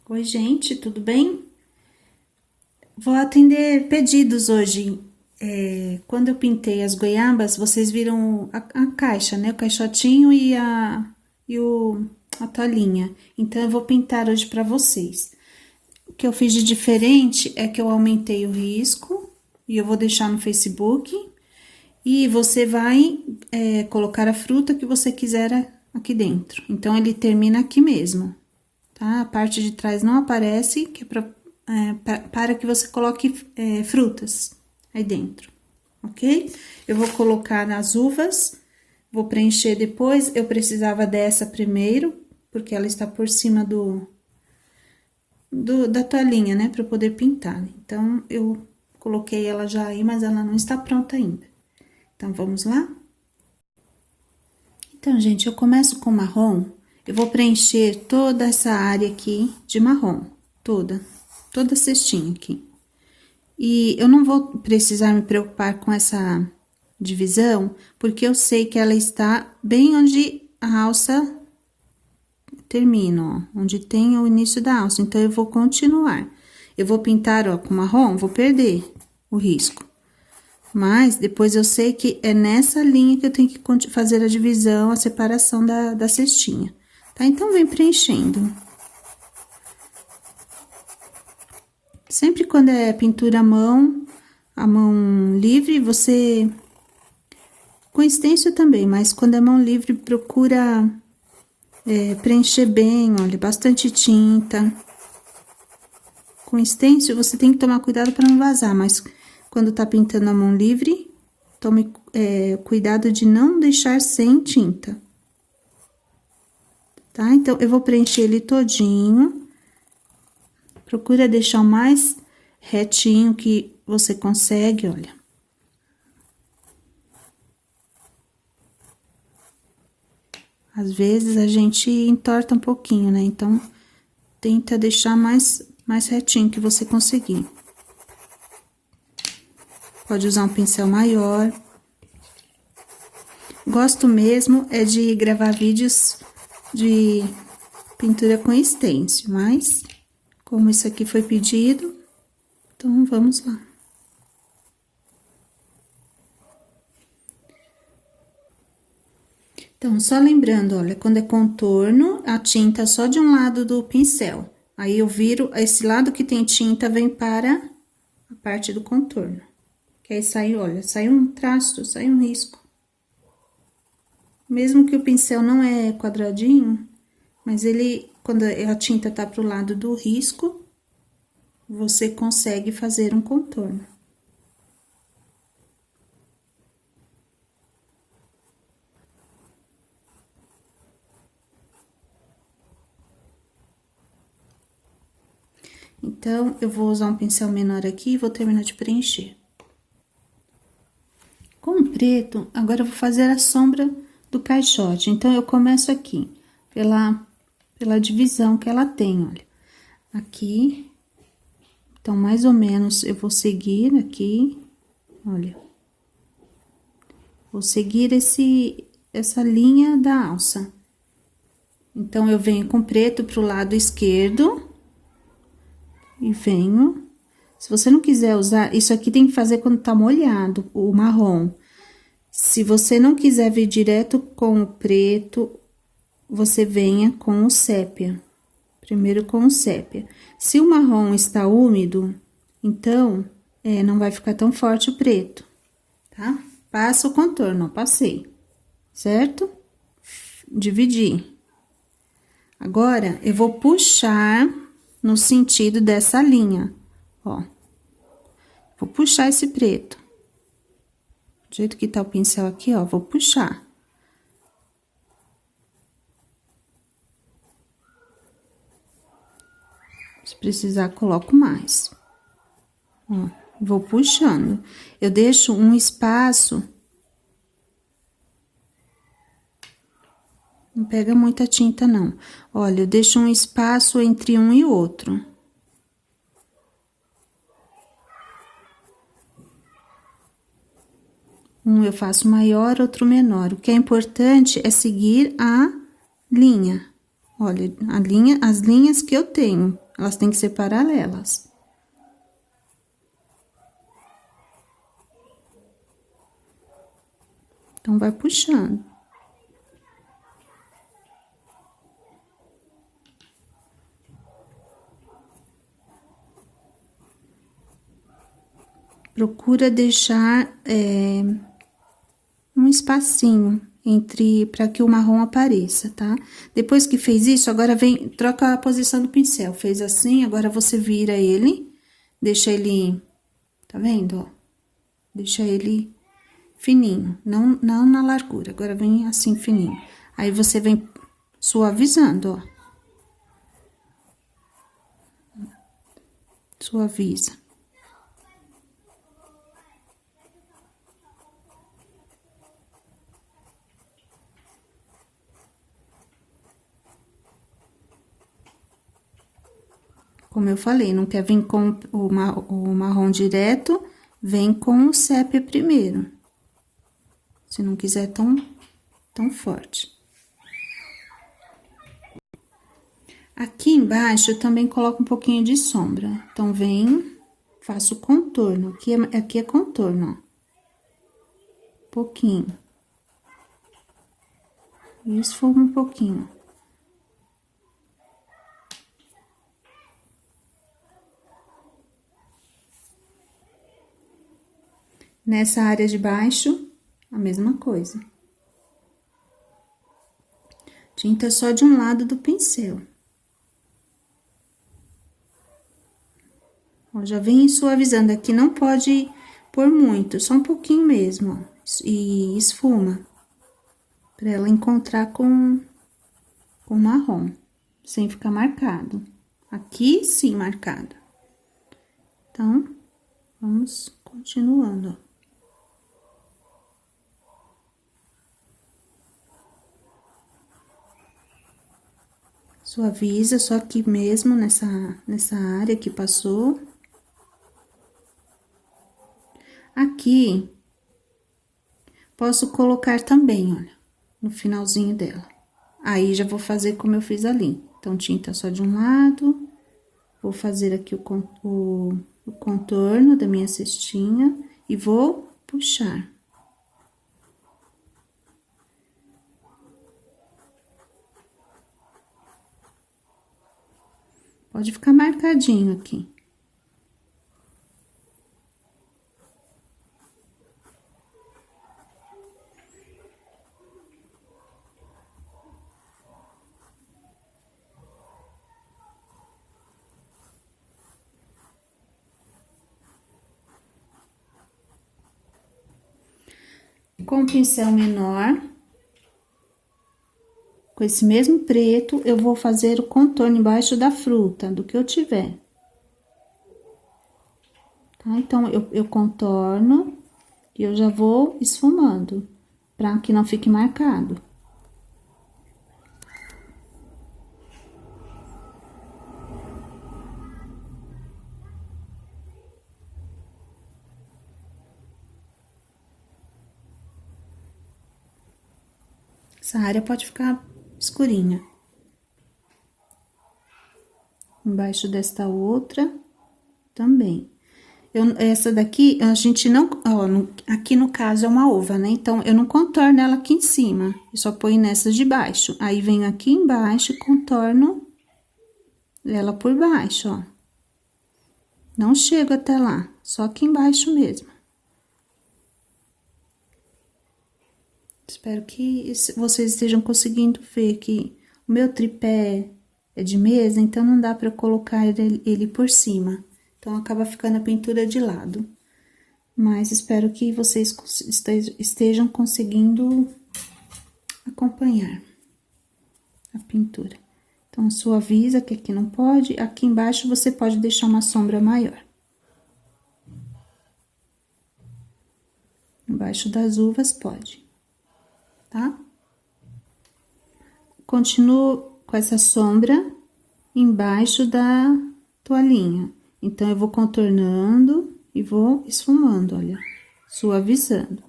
Oi, gente, tudo bem? Vou atender pedidos hoje. Quando eu pintei as goiabas, vocês viram a caixa, né? O caixotinho a toalhinha. Então, eu vou pintar hoje para vocês. O que eu fiz de diferente é que eu aumentei o risco e eu vou deixar no Facebook. E você vai colocar a fruta que você quiser aqui dentro. Então, ele termina aqui mesmo, tá? A parte de trás não aparece, que é para que você coloque frutas aí dentro, ok? Eu vou colocar nas uvas, vou preencher depois. Eu precisava dessa primeiro, porque ela está por cima da toalhinha, né? Para eu poder pintar. Então, eu coloquei ela já aí, mas ela não está pronta ainda. Então, vamos lá? Então, gente, eu começo com marrom. Eu vou preencher toda essa área aqui de marrom, toda a cestinha aqui. E eu não vou precisar me preocupar com essa divisão, porque eu sei que ela está bem onde a alça termina, ó, onde tem o início da alça. Então, eu vou continuar. Eu vou pintar, ó, com marrom, vou perder o risco. Mas, depois eu sei que é nessa linha que eu tenho que fazer a divisão, a separação da cestinha, tá? Então, vem preenchendo. Sempre quando é pintura a mão livre, você... Com stencil também, mas quando é mão livre, procura preencher bem, olha, bastante tinta. Com stencil, você tem que tomar cuidado para não vazar, mas... Quando tá pintando a mão livre, tome cuidado de não deixar sem tinta. Tá? Então, eu vou preencher ele todinho. Procura deixar o mais retinho que você consegue, olha. Às vezes, a gente entorta um pouquinho, né? Então, tenta deixar mais retinho que você conseguir. Pode usar um pincel maior. Gosto mesmo é de gravar vídeos de pintura com stencil, mas como isso aqui foi pedido, então vamos lá. Então, só lembrando, olha, quando é contorno, a tinta só de um lado do pincel. Aí, eu viro, esse lado que tem tinta vem para a parte do contorno. Que aí sai, olha, sai um traço, sai um risco. Mesmo que o pincel não é quadradinho, mas ele, quando a tinta tá pro lado do risco, você consegue fazer um contorno. Então, eu vou usar um pincel menor aqui e vou terminar de preencher. Com o preto, agora eu vou fazer a sombra do caixote. Então, eu começo aqui, pela divisão que ela tem, olha. Aqui. Então, mais ou menos, eu vou seguir aqui, olha. Vou seguir essa linha da alça. Então, eu venho com preto pro lado esquerdo. E venho... Se você não quiser usar, isso aqui tem que fazer quando tá molhado, o marrom. Se você não quiser vir direto com o preto, você venha com o sépia. Primeiro com o sépia. Se o marrom está úmido, então, não vai ficar tão forte o preto, tá? Passa o contorno, ó, passei, certo? Dividi. Agora, eu vou puxar no sentido dessa linha, ó. Vou puxar esse preto. Do jeito que tá o pincel aqui, ó, vou puxar. Se precisar, coloco mais. Ó, vou puxando. Eu deixo um espaço. Não pega muita tinta, não. Olha, eu deixo um espaço entre um e outro. Um eu faço maior, outro menor. O que é importante é seguir a linha. Olha, as linhas que eu tenho. Elas têm que ser paralelas. Então, vai puxando. Procura deixar um espacinho para que o marrom apareça, tá? Depois que fez isso, agora vem, troca a posição do pincel. Fez assim, agora você vira ele, deixa ele, tá vendo, ó? Deixa ele fininho, não na largura, agora vem assim fininho. Aí você vem suavizando, ó. Suaviza. Como eu falei, não quer vir com o marrom direto, vem com o sépia primeiro. Se não quiser tão forte. Aqui embaixo eu também coloco um pouquinho de sombra. Então, faço contorno. Aqui é contorno, ó. Pouquinho. E esfumo um pouquinho. Nessa área de baixo, a mesma coisa. Tinta só de um lado do pincel. Ó, já vem suavizando aqui, não pode pôr muito, só um pouquinho mesmo, ó. E esfuma. Pra ela encontrar com marrom, sem ficar marcado. Aqui, sim, marcado. Então, vamos continuando, ó. Suaviza, só aqui mesmo, nessa área que passou. Aqui, posso colocar também, olha, no finalzinho dela. Aí, já vou fazer como eu fiz ali. Então, tinta só de um lado. Vou fazer aqui o contorno da minha cestinha e vou puxar. Pode ficar marcadinho aqui. Com o pincel menor, com esse mesmo preto, eu vou fazer o contorno embaixo da fruta, do que eu tiver. Tá? Então, eu contorno e eu já vou esfumando, pra que não fique marcado. Essa área pode ficar escurinha. Embaixo desta outra, também. Essa daqui, a gente não... Ó, aqui no caso é uma ova, né? Então, eu não contorno ela aqui em cima. Eu só ponho nessa de baixo. Aí, venho aqui embaixo e contorno ela por baixo, ó. Não chego até lá, só aqui embaixo mesmo. Espero que vocês estejam conseguindo ver que o meu tripé é de mesa, então não dá pra eu colocar ele por cima. Então, acaba ficando a pintura de lado. Mas espero que vocês estejam conseguindo acompanhar a pintura. Então, suaviza, que aqui não pode. Aqui embaixo, você pode deixar uma sombra maior. Embaixo das uvas, pode. Tá? Continuo com essa sombra embaixo da toalhinha. Então, eu vou contornando e vou esfumando, olha, suavizando.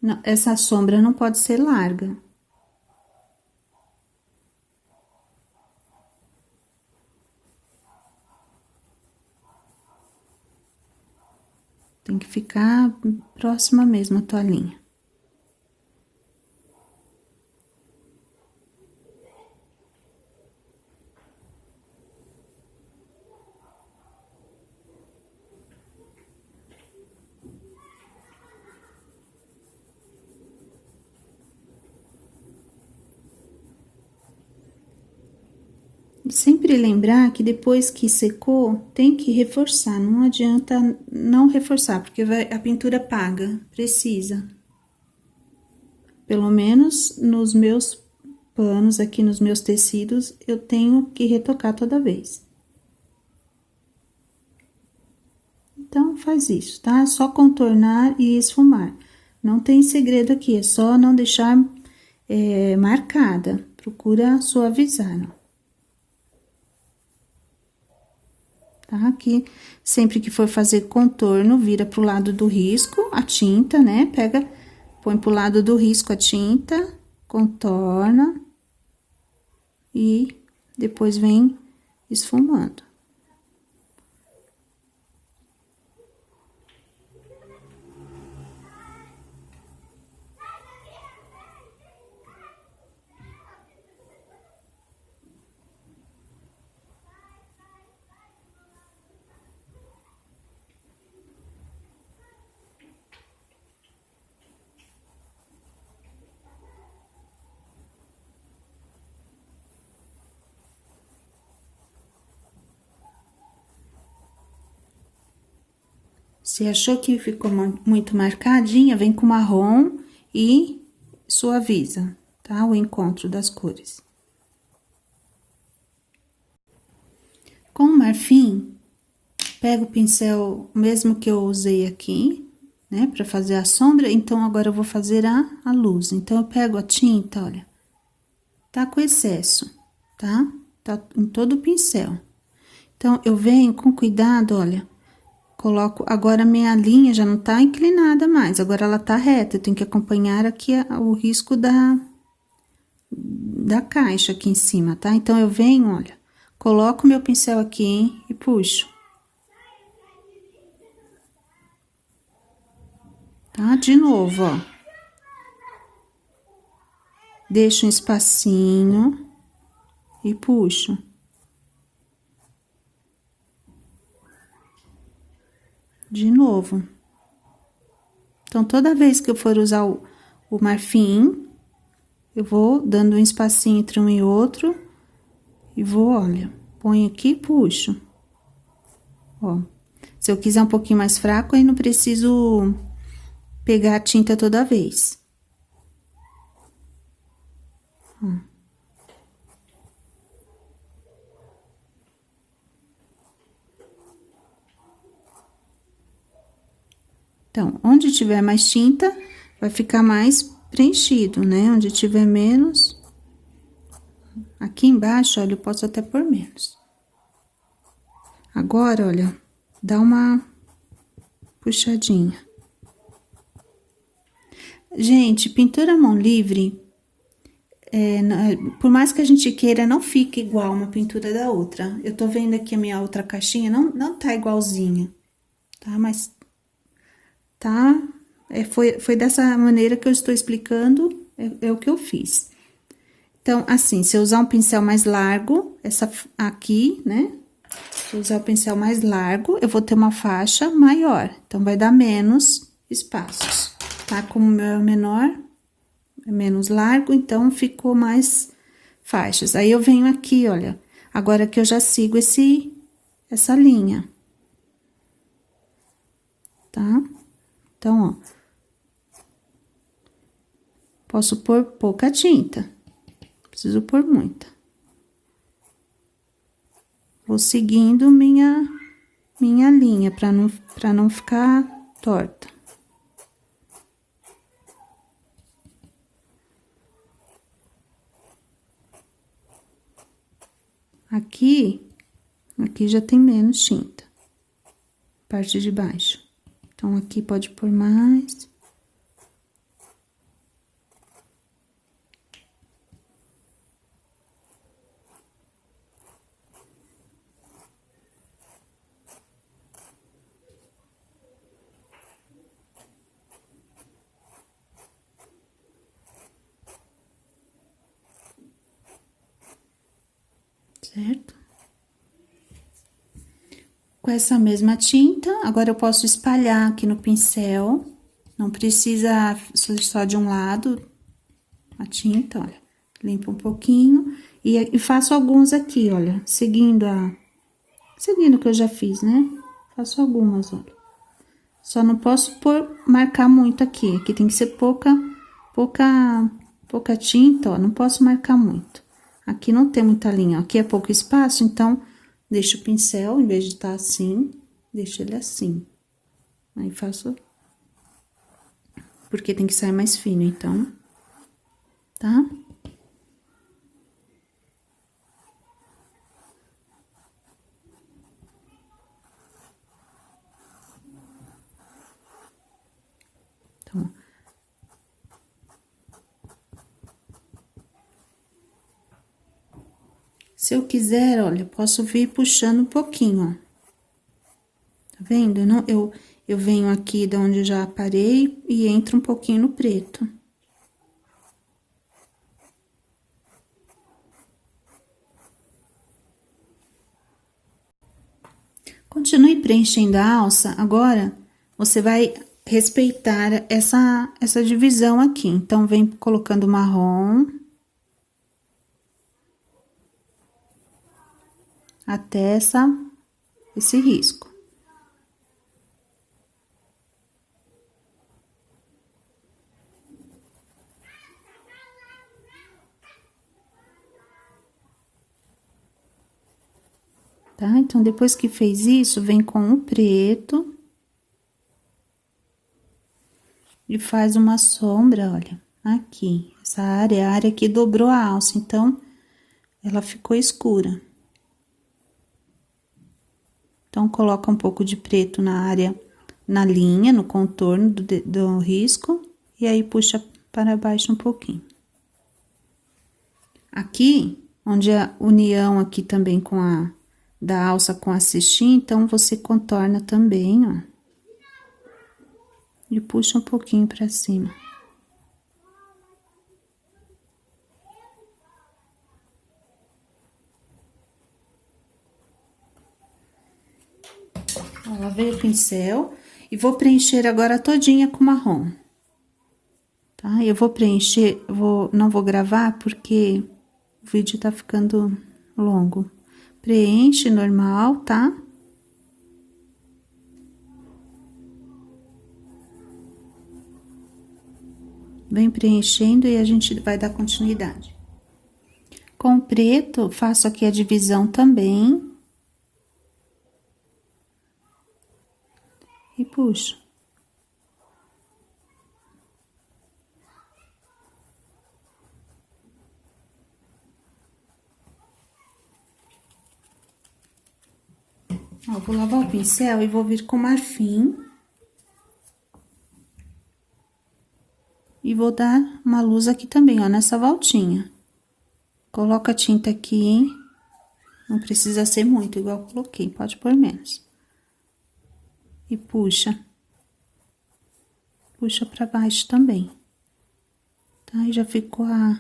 Não, essa sombra não pode ser larga. Tem que ficar próxima mesmo a toalhinha. Sempre lembrar que depois que secou, tem que reforçar, não adianta não reforçar, porque a pintura apaga, precisa. Pelo menos nos meus panos, aqui nos meus tecidos, eu tenho que retocar toda vez. Então, faz isso, tá? É só contornar e esfumar. Não tem segredo aqui, é só não deixar marcada. Procura suavizar, ó. Tá? Aqui, sempre que for fazer contorno, vira pro lado do risco a tinta, né? Pega, põe pro lado do risco a tinta, contorna e depois vem esfumando. Se achou que ficou muito marcadinha, vem com marrom e suaviza, tá? O encontro das cores. Com o marfim, pego o pincel, mesmo que eu usei aqui, né? Pra fazer a sombra, então agora eu vou fazer a luz. Então, eu pego a tinta, olha, tá com excesso, tá? Tá em todo o pincel. Então, eu venho com cuidado, olha. Coloco, agora minha linha já não tá inclinada mais, agora ela tá reta, eu tenho que acompanhar aqui o risco da caixa aqui em cima, tá? Então, eu venho, olha, coloco meu pincel aqui e puxo. Tá? De novo, ó. Deixo um espacinho e puxo. De novo. Então, toda vez que eu for usar o marfim, eu vou dando um espacinho entre um e outro e vou, olha, ponho aqui e puxo. Ó, se eu quiser um pouquinho mais fraco, aí não preciso pegar a tinta toda vez. Ó. Então, onde tiver mais tinta, vai ficar mais preenchido, né? Onde tiver menos, aqui embaixo, olha, eu posso até pôr menos. Agora, olha, dá uma puxadinha. Gente, pintura à mão livre, por mais que a gente queira, não fica igual uma pintura da outra. Eu tô vendo aqui a minha outra caixinha, não tá igualzinha, tá? Mas tá, foi dessa maneira que eu estou explicando, é o que eu fiz. Então, assim, se eu usar um pincel mais largo, essa aqui, né? Se eu usar o pincel mais largo, eu vou ter uma faixa maior, então, vai dar menos espaços, tá? Como o meu é menor, é menos largo, então, ficou mais faixas. Aí, eu venho aqui, olha, agora que eu já sigo essa linha. Tá? Então, ó. Posso pôr pouca tinta, preciso pôr muita. Vou seguindo minha linha, pra não ficar torta. Aqui já tem menos tinta, parte de baixo. Então, aqui pode pôr mais. certo? Com essa mesma tinta, agora eu posso espalhar aqui no pincel, não precisa ser só de um lado a tinta, olha. Limpo um pouquinho e faço alguns aqui, olha, seguindo o que eu já fiz, né? Faço algumas, olha. Só não posso marcar muito aqui, aqui tem que ser pouca tinta, ó, não posso marcar muito. Aqui não tem muita linha, ó, aqui é pouco espaço, então, deixo o pincel, em vez de estar assim, deixo ele assim. Aí, faço... Porque tem que sair mais fino, então, tá? Então... Se eu quiser, olha, posso vir puxando um pouquinho, ó. Tá vendo? Eu venho aqui de onde eu já parei e entro um pouquinho no preto. Continue preenchendo a alça. Agora, você vai respeitar essa divisão aqui. Então, vem colocando marrom. Até esse risco. Tá? Então, depois que fez isso, vem com o preto. E faz uma sombra, olha, aqui. Essa área é a área que dobrou a alça, então, ela ficou escura. Então, coloca um pouco de preto na área, na linha, no contorno do risco, e aí puxa para baixo um pouquinho. Aqui, onde a união aqui também com da alça com a cestinha, então, você contorna também, ó. E puxa um pouquinho pra cima. Ó, lavei o pincel e vou preencher agora todinha com marrom. Tá? Eu vou preencher, não vou gravar porque o vídeo tá ficando longo. Preenche normal, tá? Vem preenchendo e a gente vai dar continuidade. Com o preto, faço aqui a divisão também. E puxo. Ó, vou lavar o pincel e vou vir com marfim. E vou dar uma luz aqui também, ó, nessa voltinha. Coloca a tinta aqui, não precisa ser muito, igual eu coloquei, pode pôr menos. E puxa. Puxa pra baixo também. Tá? E já ficou a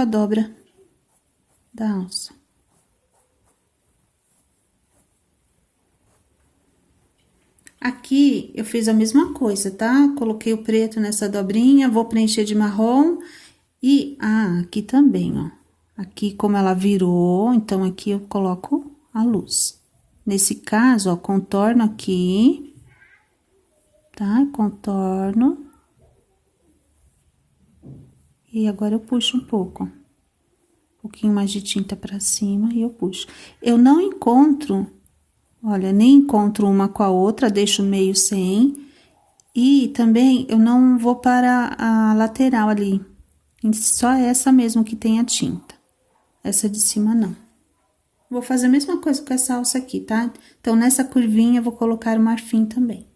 dobra da alça. Aqui, eu fiz a mesma coisa, tá? Coloquei o preto nessa dobrinha, vou preencher de marrom. E, aqui também, ó. Aqui, como ela virou, então, aqui eu coloco a luz. Nesse caso, ó, contorno aqui, tá? Contorno. E agora eu puxo um pouco, ó. Um pouquinho mais de tinta pra cima e eu puxo. Eu não encontro, olha, nem encontro uma com a outra, deixo meio sem. E também eu não vou para a lateral ali. Só essa mesmo que tem a tinta. Essa de cima, não. Vou fazer a mesma coisa com essa alça aqui, tá? Então, nessa curvinha, eu vou colocar o marfim também.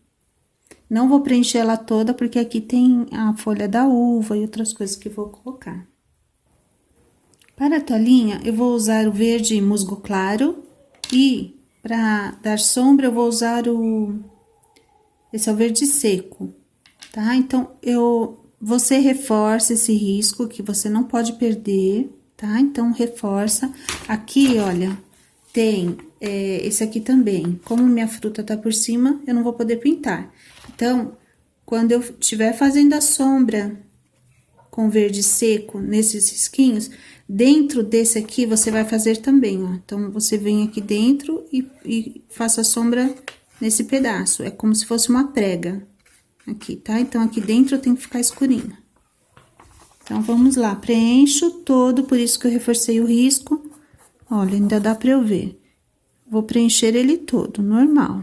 Não vou preencher ela toda, porque aqui tem a folha da uva e outras coisas que eu vou colocar. Para a toalhinha, eu vou usar o verde musgo claro. E, para dar sombra, eu vou usar esse é o verde seco, tá? Então, você reforça esse risco que você não pode perder. tá? Então, reforça. Aqui, olha, tem esse aqui também. Como minha fruta tá por cima, eu não vou poder pintar. Então, quando eu estiver fazendo a sombra com verde seco nesses risquinhos, dentro desse aqui você vai fazer também, ó. Então, você vem aqui dentro e faça a sombra nesse pedaço. É como se fosse uma prega aqui, tá? Então, aqui dentro tem que ficar escurinho. Então, vamos lá, preencho todo, por isso que eu reforcei o risco. Olha, ainda dá pra eu ver. Vou preencher ele todo, normal.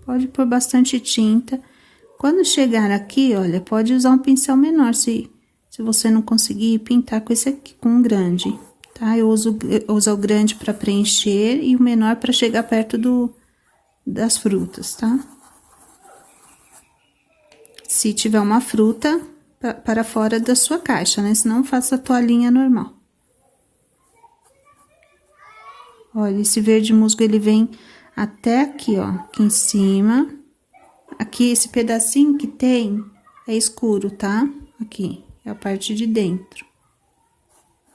Pode pôr bastante tinta. Quando chegar aqui, olha, pode usar um pincel menor, se você não conseguir pintar com esse aqui, com um grande, tá? Eu uso o grande para preencher e o menor para chegar perto das frutas, tá? Se tiver uma fruta, para fora da sua caixa, né? Senão, faça a toalhinha normal. Olha, esse verde musgo, ele vem até aqui, ó, aqui em cima. Aqui, esse pedacinho que tem é escuro, tá? Aqui, é a parte de dentro.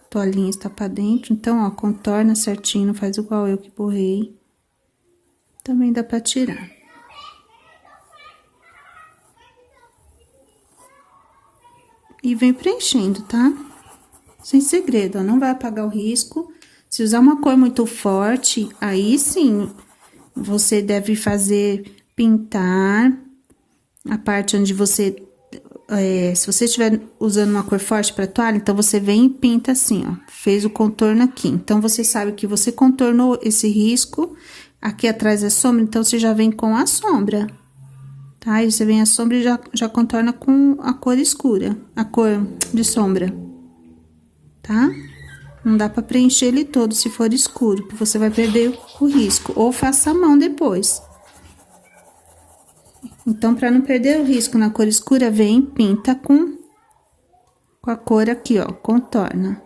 A toalhinha está pra dentro, então, ó, contorna certinho, não faz igual eu que borrei. Também dá pra tirar. E vem preenchendo, tá? Sem segredo, ó, não vai apagar o risco. Se usar uma cor muito forte, aí sim, você deve pintar a parte onde você... se você estiver usando uma cor forte para toalha, então você vem e pinta assim, ó. Fez o contorno aqui. Então, você sabe que você contornou esse risco. Aqui atrás é sombra, então você já vem com a sombra. Tá? Aí você vem a sombra e já contorna com a cor escura. A cor de sombra. Tá? Não dá pra preencher ele todo se for escuro, porque você vai perder o risco. Ou faça a mão depois. Então, pra não perder o risco na cor escura, vem, pinta com a cor aqui, ó, contorna.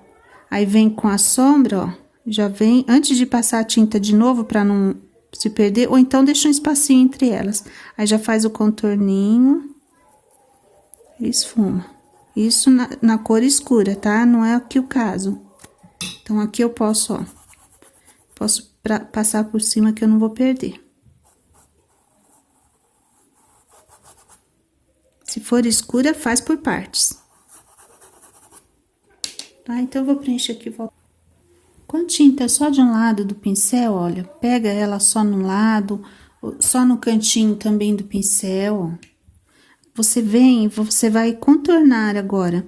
Aí, vem com a sombra, ó, já vem, antes de passar a tinta de novo, pra não se perder, ou então deixa um espacinho entre elas. Aí, já faz o contorninho, e esfuma. Isso na cor escura, tá? Não é aqui o caso. Então, aqui eu posso, ó, passar por cima que eu não vou perder. Se for escura, faz por partes. Tá? Então, eu vou preencher aqui, volta. Com tinta só de um lado do pincel, olha, pega ela só no lado, só no cantinho também do pincel, ó. Você vai contornar agora,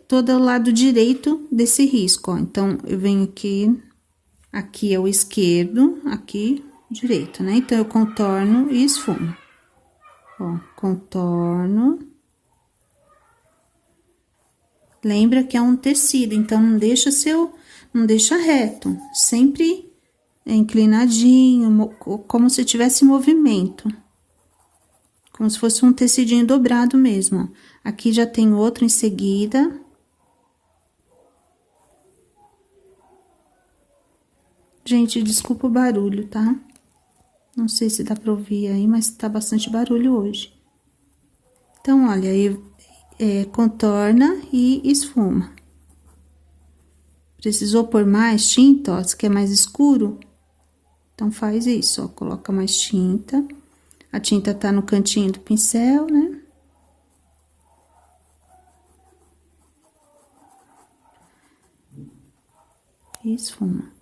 todo o lado direito desse risco, ó. Então, eu venho aqui é o esquerdo, aqui, direito, né? Então, eu contorno e esfumo. Ó, contorno. Lembra que é um tecido, então, não deixa reto, sempre inclinadinho, como se tivesse movimento. Como se fosse um tecidinho dobrado mesmo, ó. Aqui já tem outro em seguida. Gente, desculpa o barulho, tá? Não sei se dá pra ouvir aí, mas tá bastante barulho hoje. Então, olha, aí contorna e esfuma. Precisou pôr mais tinta, ó, se quer mais escuro, então faz isso, ó, coloca mais tinta. A tinta tá no cantinho do pincel, né? E esfuma.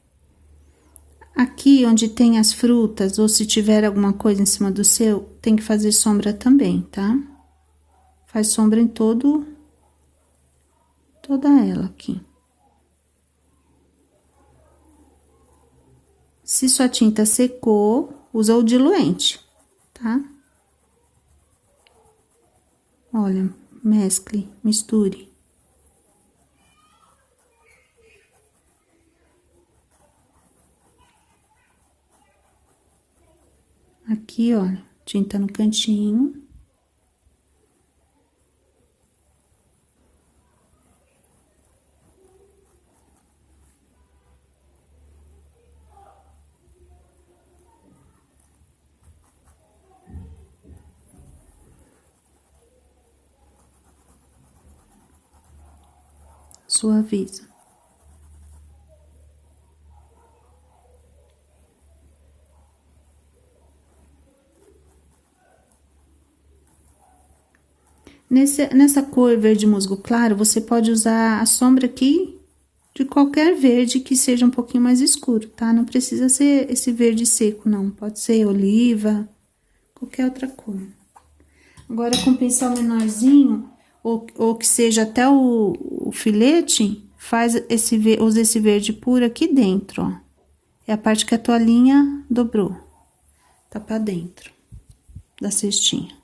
Aqui, onde tem as frutas, ou se tiver alguma coisa em cima do seu, tem que fazer sombra também, tá? Faz sombra em toda ela aqui. Se sua tinta secou, usa o diluente, tá? Olha, mescle, misture. Aqui, ó, tinta no cantinho. suaviza. Nessa cor verde musgo claro, você pode usar a sombra aqui de qualquer verde que seja um pouquinho mais escuro, tá? Não precisa ser esse verde seco, não. Pode ser oliva, qualquer outra cor. Agora, com pincel menorzinho, ou que seja até o filete, usa esse verde puro aqui dentro, ó. É a parte que a toalhinha dobrou. Tá pra dentro da cestinha.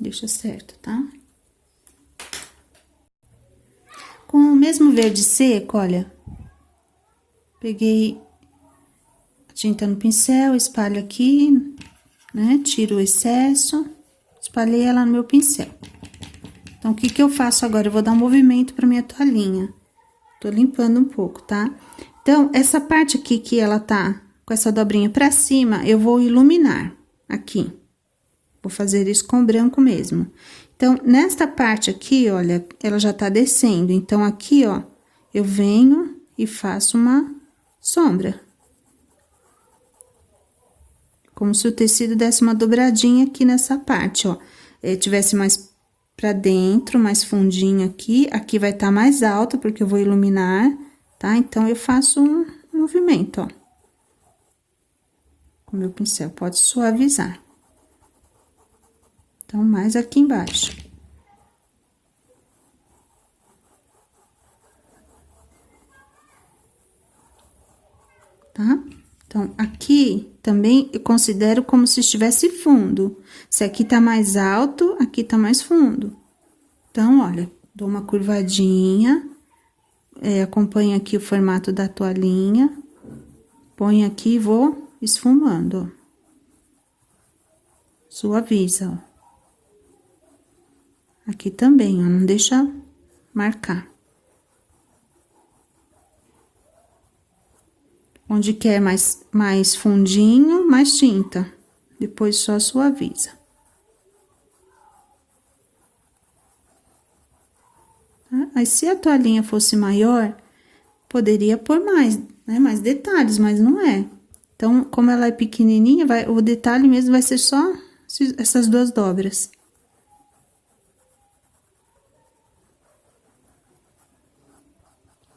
Deixa certo, tá? Com o mesmo verde seco, olha, peguei a tinta no pincel, espalho aqui, né? Tiro o excesso, espalhei ela no meu pincel. Então, o que que eu faço agora? Eu vou dar um movimento pra minha toalhinha. Tô limpando um pouco, tá? Então, essa parte aqui que ela tá com essa dobrinha pra cima, eu vou iluminar aqui. Vou fazer isso com branco mesmo. Então, nesta parte aqui, olha, ela já tá descendo. Então, aqui, ó, eu venho e faço uma sombra. Como se o tecido desse uma dobradinha aqui nessa parte, ó. Tivesse mais pra dentro, mais fundinho aqui. Aqui vai tá mais alto, porque eu vou iluminar, tá? Então, eu faço um movimento, ó. Com o meu pincel, pode suavizar. Então, mais aqui embaixo. Tá? Então, aqui também eu considero como se estivesse fundo. Se aqui tá mais alto, aqui tá mais fundo. Então, olha, dou uma curvadinha, acompanho aqui o formato da toalhinha, ponho aqui e vou esfumando, ó. Suaviza, ó. Aqui também, ó, não deixa marcar. Onde quer mais fundinho, mais tinta. Depois só suaviza. Tá? Aí, se a toalhinha fosse maior, poderia pôr mais, né? Mais detalhes, mas não é. Então, como ela é pequenininha, o detalhe mesmo vai ser só essas duas dobras.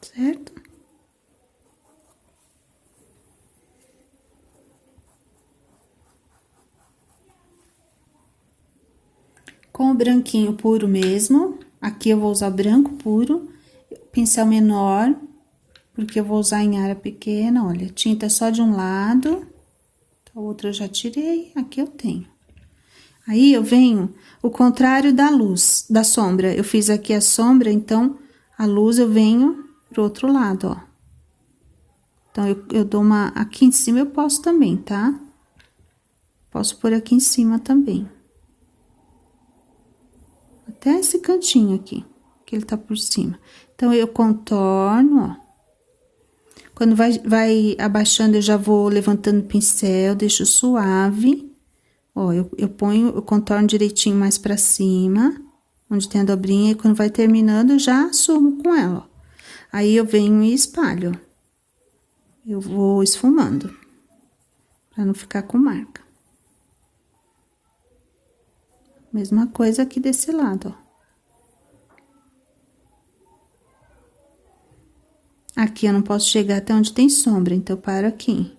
Certo? Com o branquinho puro mesmo, aqui eu vou usar branco puro, pincel menor, porque eu vou usar em área pequena, olha, tinta só de um lado, a outra eu já tirei, aqui eu tenho. Aí, eu venho o contrário da luz, da sombra, eu fiz aqui a sombra, então, a luz eu venho pro outro lado, ó. Então, eu dou uma, aqui em cima eu posso também, tá? Posso pôr aqui em cima também. Até esse cantinho aqui, que ele tá por cima. Então, eu contorno, ó. Quando vai abaixando, eu já vou levantando o pincel, deixo suave. Ó, eu contorno direitinho mais pra cima, onde tem a dobrinha, e quando vai terminando, eu já sumo com ela, ó. Aí, eu venho e espalho. Eu vou esfumando, pra não ficar com marca. Mesma coisa aqui desse lado, ó. Aqui eu não posso chegar até onde tem sombra, então eu paro aqui.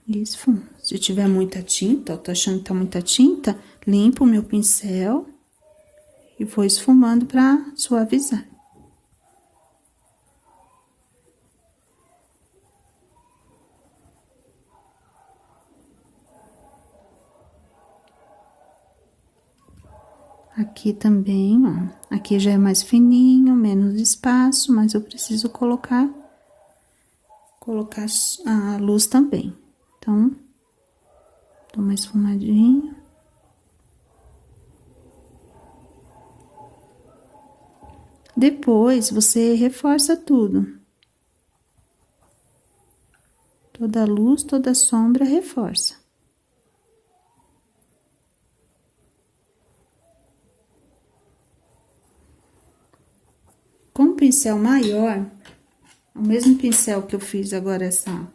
Esfumo. Se tiver muita tinta, ó, tô achando que tá muita tinta, limpo o meu pincel e vou esfumando pra suavizar. Aqui também, ó, aqui já é mais fininho, menos espaço, mas eu preciso colocar a luz também. Então, dou uma esfumadinha. Depois, você reforça tudo. Toda luz, toda sombra, reforça. Com o pincel maior, o mesmo pincel que eu fiz agora essa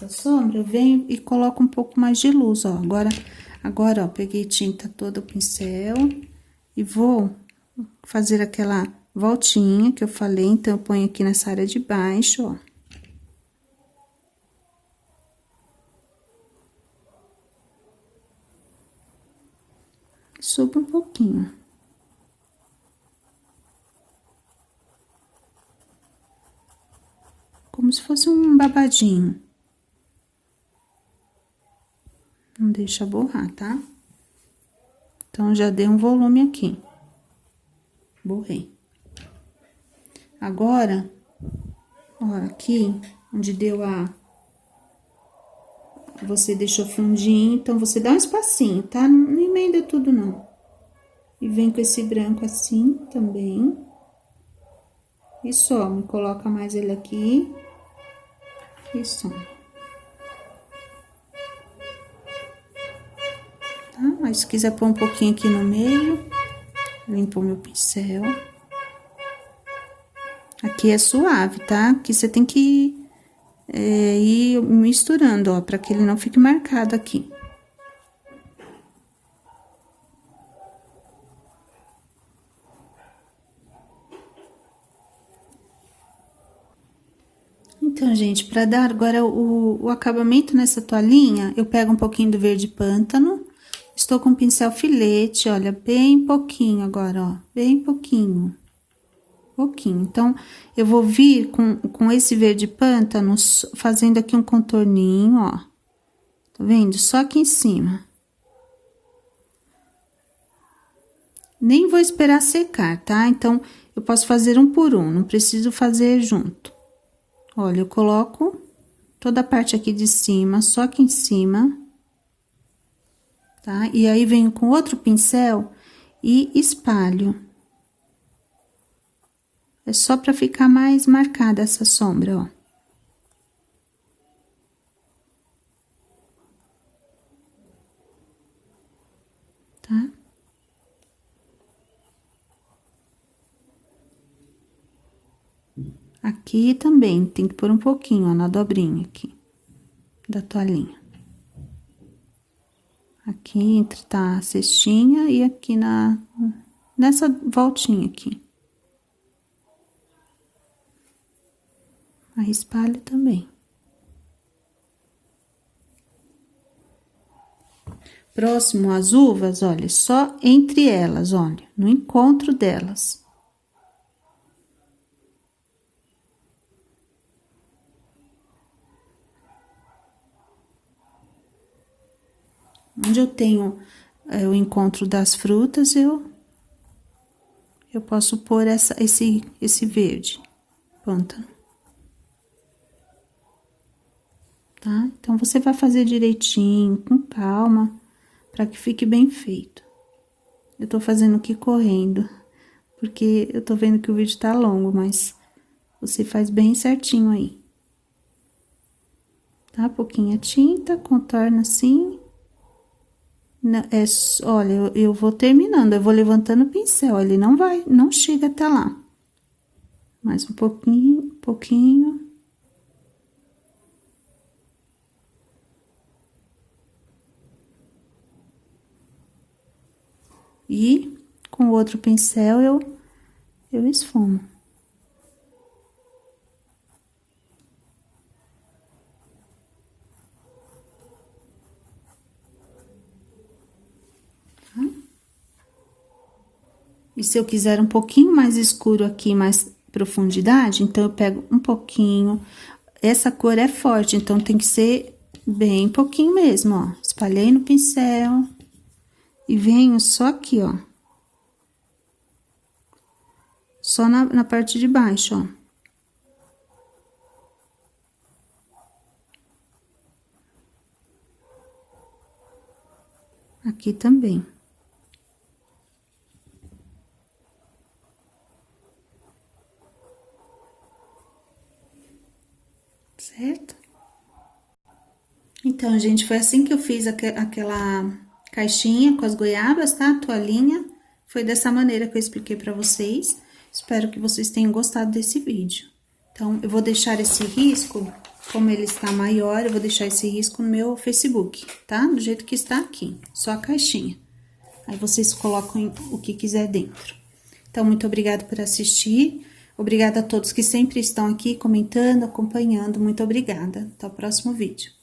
sombra, eu venho e coloco um pouco mais de luz, ó. Agora, ó, peguei tinta toda o pincel e vou fazer aquela voltinha que eu falei, então eu ponho aqui nessa área de baixo, ó. Subo um pouquinho. Como se fosse um babadinho. Não deixa borrar, tá? Então, já dei um volume aqui. Borrei. Agora, ó, aqui, onde deu você deixou fundinho, então, você dá um espacinho, tá? Não emenda tudo, não. E vem com esse branco assim, também. E some, coloca mais ele aqui. E some. Tá? Mas se quiser pôr um pouquinho aqui no meio, limpo o meu pincel. Aqui é suave, tá? Aqui você tem que ir misturando, ó, pra que ele não fique marcado aqui. Então, gente, pra dar agora o acabamento nessa toalhinha, eu pego um pouquinho do verde pântano. Estou com pincel filete, olha, bem pouquinho agora, ó, bem pouquinho. Pouquinho. Então, eu vou vir com esse verde pântano, fazendo aqui um contorninho, ó. Tá vendo? Só aqui em cima. Nem vou esperar secar, tá? Então, eu posso fazer um por um, não preciso fazer junto. Olha, eu coloco toda a parte aqui de cima, só aqui em cima. Tá? E aí, venho com outro pincel e espalho. É só pra ficar mais marcada essa sombra, ó. Tá? Aqui também, tem que pôr um pouquinho, ó, na dobrinha aqui, da toalhinha. Aqui entre tá a cestinha e aqui nessa voltinha aqui. Aí, espalho também. Próximo às uvas, olha, só entre elas, olha, no encontro delas. Onde eu tenho o encontro das frutas, eu posso pôr esse verde pântano. Tá? Então, você vai fazer direitinho, com calma, para que fique bem feito. Eu tô fazendo aqui correndo, porque eu tô vendo que o vídeo tá longo, mas você faz bem certinho aí. Tá? Pouquinha tinta, contorna assim. Olha, eu vou terminando, eu vou levantando o pincel, ele não chega até lá. Mais um pouquinho, pouquinho. E com o outro pincel eu esfumo. Tá? E se eu quiser um pouquinho mais escuro aqui, mais profundidade, então eu pego um pouquinho. Essa cor é forte, então tem que ser bem pouquinho mesmo, ó. Espalhei no pincel e venho só aqui, ó. Só na parte de baixo, ó. Aqui também. certo? Então, gente, foi assim que eu fiz aquela caixinha com as goiabas, tá? A toalhinha. Foi dessa maneira que eu expliquei pra vocês. Espero que vocês tenham gostado desse vídeo. Então, eu vou deixar esse risco, como ele está maior, eu vou deixar esse risco no meu Facebook, tá? Do jeito que está aqui, só a caixinha. Aí, vocês colocam o que quiser dentro. Então, muito obrigada por assistir. Obrigada a todos que sempre estão aqui comentando, acompanhando. Muito obrigada. Até o próximo vídeo.